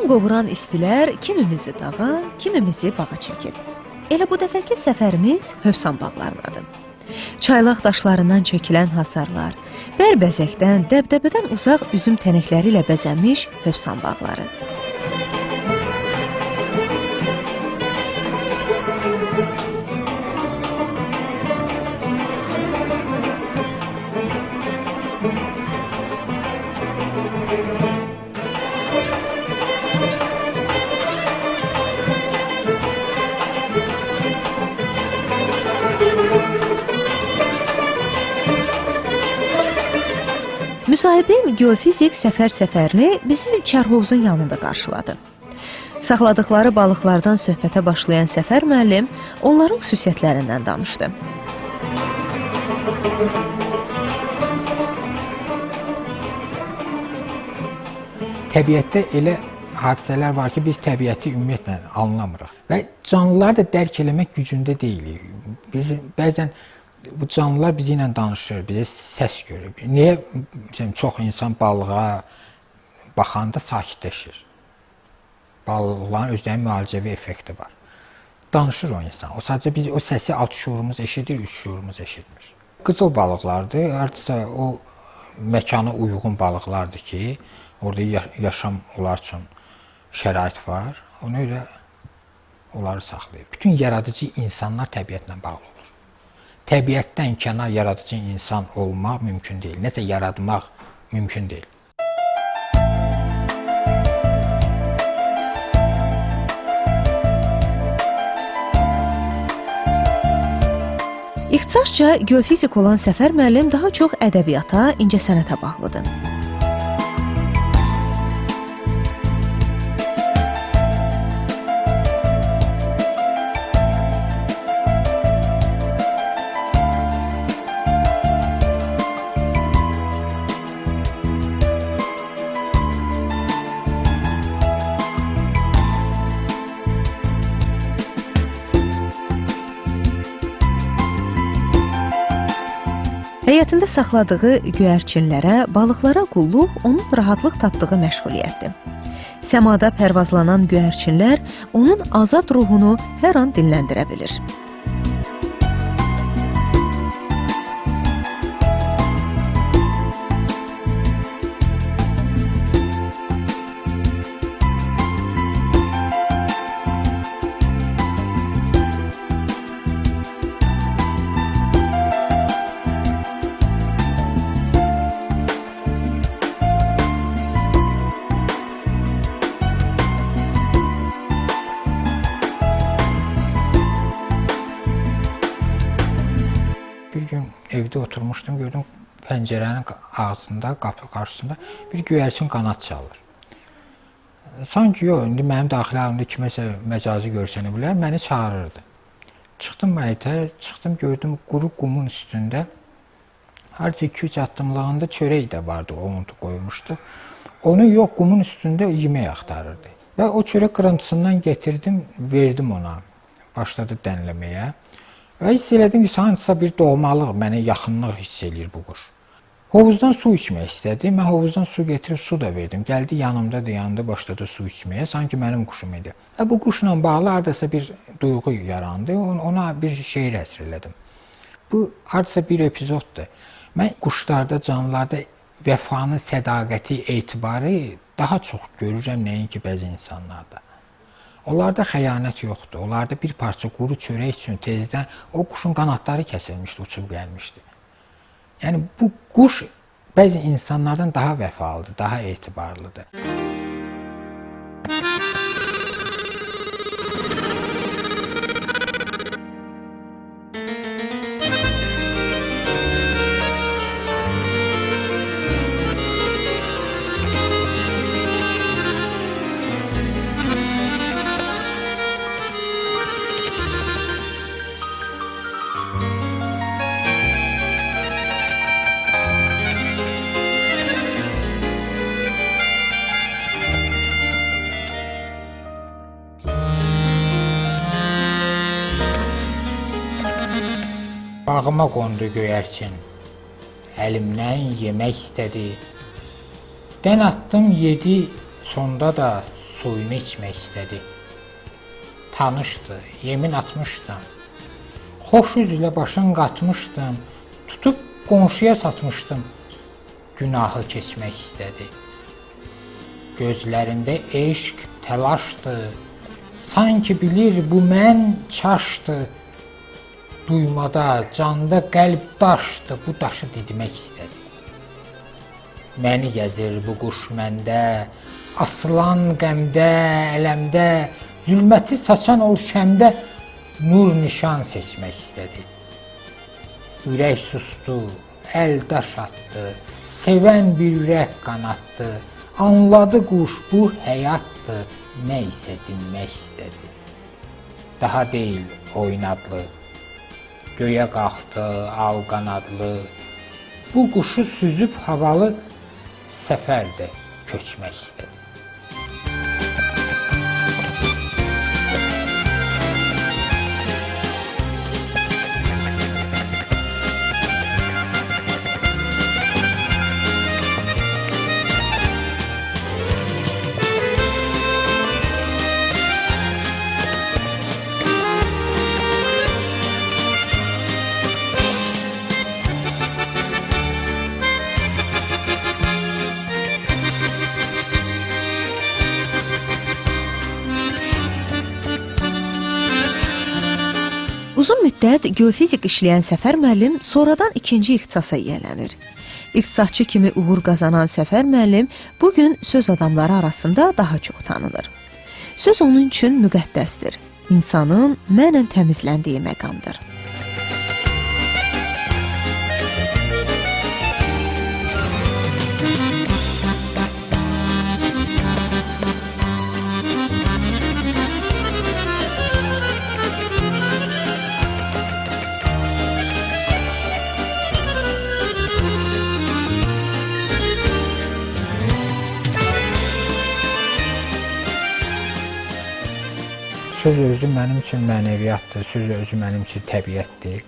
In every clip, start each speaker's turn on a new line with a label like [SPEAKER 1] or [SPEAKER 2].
[SPEAKER 1] qovuran istilər kimimizi dağa, kimimizi bağa çəkib. Elə bu dəfəki səfərimiz Hövsan bağlarındadır. Çaylaq daşlarından çəkilən hasarlar, bərbəzəkdən, dəbdəbədən uzaq üzüm tənəkləri ilə bəzənmiş Hövsan bağları. Müsahibim geofizik səfərini bizi Çərhovuzun yanında qarşıladı. Saxladıqları balıqlardan söhbətə başlayan Səfər müəllim onların xüsusiyyətlərindən danışdı.
[SPEAKER 2] Təbiətdə elə hadisələr var ki, biz təbiəti ümumiyyətlə anlamırıq və canlıları da dərk eləmək gücündə deyilik. Biz bəzən bu canlılar bizi ilə danışır, bizə səs görür. Niyə çox insan balığa baxanda sakitləşir? Balıqların özlərinin müalicəvi effekti var. Danışır o insan. O sadəcə biz o səsi alt şuurumuz eşidir, üst şuurumuz eşitmir. Qızıl balıqlardır, hardasa o məkana uyğun balıqlardır ki, orada yaşam onlar üçün şərait var. Ona görə onları saxlayır. Bütün yaradıcı insanlar təbiətlə bağlı olur. Təbiətdən kənar yaradıcı insan olmaq mümkün deyil. Nəsə yaratmaq mümkün deyil.
[SPEAKER 1] İxtisasca geofizik olan Səfər müəllim daha çox ədəbiyyata, incəsənətə bağlıdır. Həyətində saxladığı göyərçinlərə, balıqlara qulluq onun rahatlıq tapdığı məşğuliyyətdir. Səmada pərvazlanan göyərçinlər onun azad ruhunu hər an dinləndirə bilir.
[SPEAKER 2] Bir gün evdə oturmuşdum, gördüm pəncərənin ağzında, qapı qarşısında bir göyərçin qanad çalır. Sanki yox, indi mənim daxili halimdə kiməsə məcazi görsənə bilər, məni çağırırdı. Çıxdım həyətə, gördüm quru qumun üstündə, harca 2-3 addımlığında çörək də vardı, onu qoymuşdu. Onu yox, qumun üstündə yemək axtarırdı. Və o çörək qırıntısından getirdim, verdim ona, başladı dənləməyə. Və hiss elədim ki, hansısa bir doğmalıq, mənə yaxınlıq hiss eləyir bu quş. Hovuzdan su içmək istədi, mən hovuzdan su getirib su da verdim. Gəldi yanımda dayandı, başladı su içməyə, sanki mənim quşum idi. Və bu quşla bağlı hardasa bir duyğu yarandı, ona bir şeir həsr elədim. Bu hardasa bir epizoddur. Mən quşlarda, canlılarda vəfanı, sədaqəti, etibarı daha çox görürəm nəinki bəzi insanlarda. Onlarda xəyanət yoxdur. Onlarda bir parça quru çörək üçün tezdən o quşun qanadları kəsilmişdi, uçub gəlmişdi. Yəni bu quş bəzi insanlardan daha vəfalıdır, daha etibarlıdır. Bağıma qondu göyərçin, əlimdən yemək istədi. Dən atdım yedi, sonda da suyunu içmək istədi. Tanışdı, yemin atmışdım. Xoş üzlə başın qatmışdım, tutub qonşuya satmışdım. Günahı keçmək istədi. Gözlərində eşq təlaşdı, sanki bilir bu mən çaşdı. Duymada, canda qəlb daşdı, bu daşı didmək istədi. Məni gəzir bu quş məndə, asılan qəmdə, ələmdə, zülməti saçan ol şəmdə, nur nişan seçmək istədi. Ürək sustu, əl daş atdı, sevən bir ürək qanatdı, anladı quş bu həyatdır, nə isə dinmək istədi. Daha deyil oynadlı, göyə qalxdı, al qanadlı, bu quşu süzüb havalı səfərdə köçmək istədi.
[SPEAKER 1] Uzun müddət geofizik işləyən Səfər müəllim sonradan ikinci ixtisasa yiyələnir. İxtisasçı kimi uğur qazanan Səfər müəllim bugün söz adamları arasında daha çox tanınır. Söz onun üçün müqəddəsdir. İnsanın mənən təmizləndiyi məqamdır.
[SPEAKER 2] Söz özü mənim üçün mənəviyyatdır, söz özü mənim üçün təbiətdir.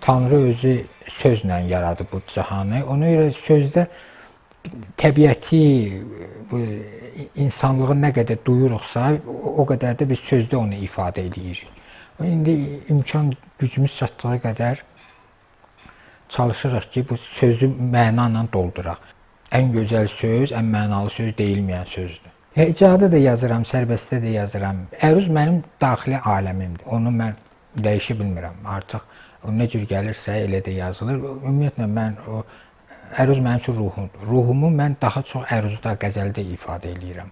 [SPEAKER 2] Tanrı özü sözlə yaradı bu cahanı. Ona görə sözdə təbiəti, bu insanlığı nə qədər duyuruqsa, o qədər də biz sözdə onu ifadə edirik. İndi imkan gücümüz çatdığı qədər çalışırıq ki, bu sözü məna ilə dolduraq. Ən gözəl söz, ən mənalı söz deyilməyən sözdür. Hecada da yazıram, sərbəstdə də yazıram. Əruz mənim daxili aləmimdir. Onu mən dəyişə bilmirəm. Artıq o nə cür gəlirsə elə də yazılır. Ümumiyyətlə mən o əruz mənim üçün ruhumdur. Ruhumu mən daha çox əruzda, qəzəldə ifadə edirəm.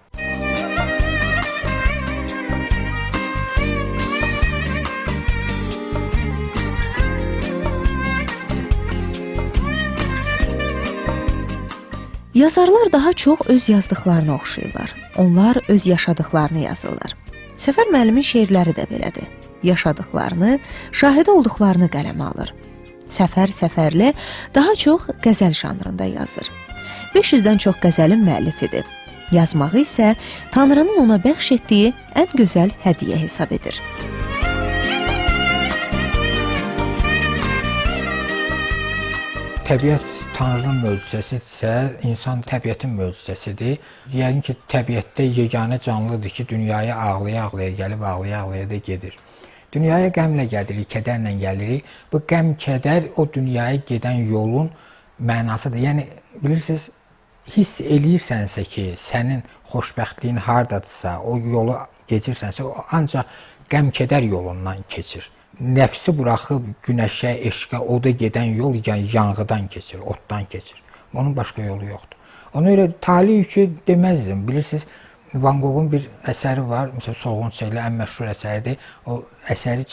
[SPEAKER 1] Yazarlar daha çox öz yazdıqlarını oxşayırlar. Onlar öz yaşadıqlarını yazırlar. Səfər müəllimin şeirləri də belədir. Yaşadıqlarını, şahidi olduqlarını qələmə alır. Səfər Səfərli daha çox qəzəl janrında yazır. 500-dən çox qəzəlin müəllifidir. Yazmağı isə Tanrının ona bəxş etdiyi ən gözəl hədiyyə hesab edir.
[SPEAKER 2] Təbiət Tanrının möcüzəsidirsə, insan təbiətin möcüzəsidir. Yəni ki, təbiətdə yeganə canlıdır ki, dünyaya ağlaya-ağlaya gəlib, ağlaya-ağlaya da gedir. Dünyaya qəmlə gəlirik, kədərlə gəlirik. Bu qəm, kədər o dünyaya gedən yolun mənasıdır. Yəni, bilirsiniz, hiss eləyirsənsə ki, sənin xoşbəxtliyin hardadırsa, o yolu keçirsənsə, o ancaq qəm, kədər yolundan keçir. Nəfsi buraxıb günəşə, eşqə, oda gedən yol yanğıdan keçir, otdan keçir. Onun başqa yolu yoxdur. Ona görə talih yükü deməzdim. Bilirsiniz, Van Gogh'un bir əsəri var, məsələn, Solğun Çiçəkli ən məşhur əsəridir. O əsəri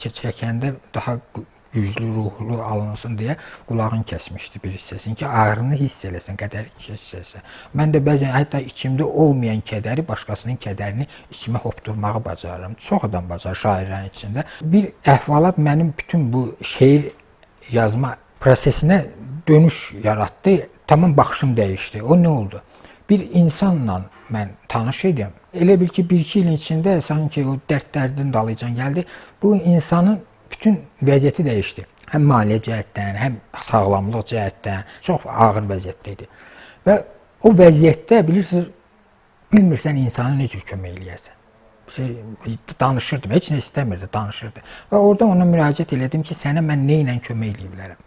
[SPEAKER 2] çəkəndə daha güclü, ruhlu alınsın deyə qulağını kəsmişdi bir hissəsini ki, ağrını hiss eləsin, qədəri hiss eləsin. Mən də bəzən hətta içimdə olmayan kədəri, başqasının kədərini içimə hopdurmağı bacarıram. Çox adam bacarır şairlərin içində. Bir əhvalat mənim bütün bu şeir yazma prosesinə dönüş yaratdı. Tamam baxışım dəyişdi. O nə oldu? Bir insanla mən tanış edim. Elə bil ki, 1-2 ilin içində sanki o dərdlərin dalıcan gəldi. Bu insanın bütün vəziyyəti dəyişdi. Həm maliyyə cəhətdən, həm sağlamlıq cəhətdən çox ağır vəziyyətdə idi. Və o vəziyyətdə bilirsiniz, bilmirsən insana necə kömək eləyəsən. Danışırdım, heç nə istəmirdi, danışırdı. Və orada ona müraciət elədim ki, sənə mən nə ilə kömək eləyə bilərəm.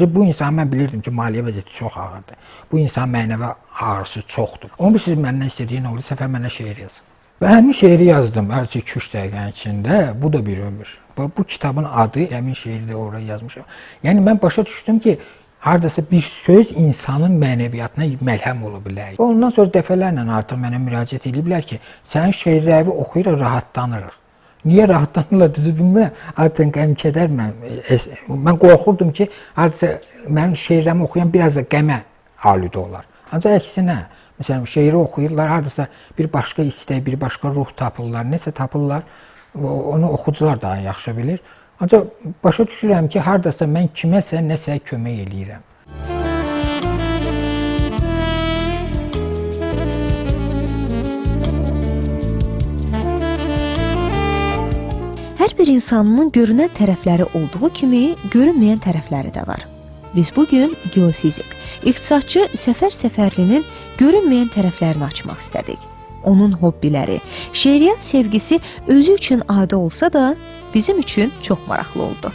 [SPEAKER 2] Bu insan mən bilirdim ki, maliyyə vəziyyəti çox ağırdır. Bu insan mənəvi ağrısı çoxdur. Onun siz məndən istədiyi nə oldu? Səfər mənə şeir yazın. Və həmin şeiri yazdım, hərçə 2-3 dəqiqənin içində. Bu da bir ömür. Bu kitabın adı, həmin şeiri də oraya yazmışam. Yəni mən başa düşdüm ki, hardasa bir söz insanın mənəviyyatına məlhəm ola bilər. Ondan sonra dəfələrlə artıq mənə müraciət ediblər ki, sənin şeirləri oxuyuruq, rahatlanırıq. Niyə rahatlanırlar düzü bilmirəm. Adətən qəm-kədər mən qorxurdum ki, hardasa mənim şeirlərimi oxuyan biraz da qəmə alüdə olar. Ancaq əksinə, məsələn, şeiri oxuyurlar, hardasa bir başqa istək, bir başqa ruh tapırlar, nəsə tapırlar. Onu oxucular daha yaxşı bilir. Ancaq başa düşürəm ki, hardasa mən kiməsə nəsə kömək eləyirəm.
[SPEAKER 1] Hər bir insanın görünən tərəfləri olduğu kimi, görünməyən tərəfləri də var. Biz bugün geofizik, iqtisadçı Səfər Səfərlinin görünməyən tərəflərini açmaq istədik. Onun hobbiləri, şeiriyyat sevgisi özü üçün adi olsa da, bizim üçün çox maraqlı oldu.